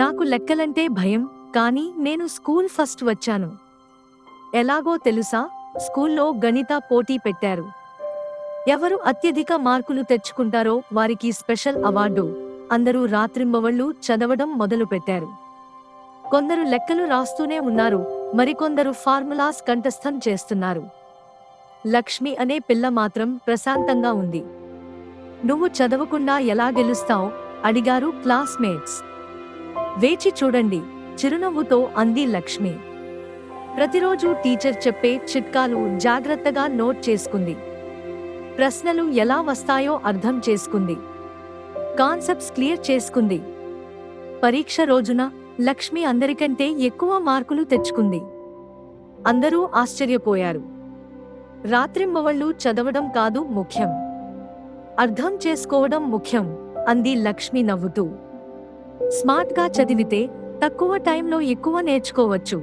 నాకు లెక్కలంటే భయం, కానీ నేను స్కూల్ ఫస్ట్ వచ్చాను. ఎలాగో తెలుసా? స్కూల్లో గణిత పోటీ పెట్టారు. ఎవరు అత్యధిక మార్కులు తెచ్చుకుంటారో వారికి స్పెషల్ అవార్డు. అందరూ రాత్రింబవళ్లు చదవడం మొదలుపెట్టారు. కొందరు లెక్కలు రాస్తూనే ఉన్నారు, మరికొందరు ఫార్ములాస్ కంఠస్థం చేస్తున్నారు. లక్ష్మి అనే పిల్ల మాత్రం ప్రశాంతంగా ఉంది. నువ్వు చదవకుండా ఎలా గెలుస్తావ్? అడిగారు క్లాస్మేట్స్. వేచి చూడండి, చిరునవ్వుతో అంది లక్ష్మి. ప్రతిరోజు టీచర్ చెప్పే చిట్కాలు జాగ్రత్తగా నోట్ చేసుకుంది. ప్రశ్నలు ఎలా వస్తాయో అర్థం చేసుకుంది. కాన్సెప్ట్స్ క్లియర్ చేసుకుంది. పరీక్ష రోజున లక్ష్మి అందరికంటే ఎక్కువ మార్కులు తెచ్చుకుంది. అందరూ ఆశ్చర్యపోయారు. రాత్రింబవళ్లు చదవడం కాదు ముఖ్యం, అర్థం చేసుకోవడం ముఖ్యం, అంది లక్ష్మి నవ్వుతూ. స్మార్ట్గా చదివితే తక్కువ టైంలో ఎక్కువ నేర్చుకోవచ్చు.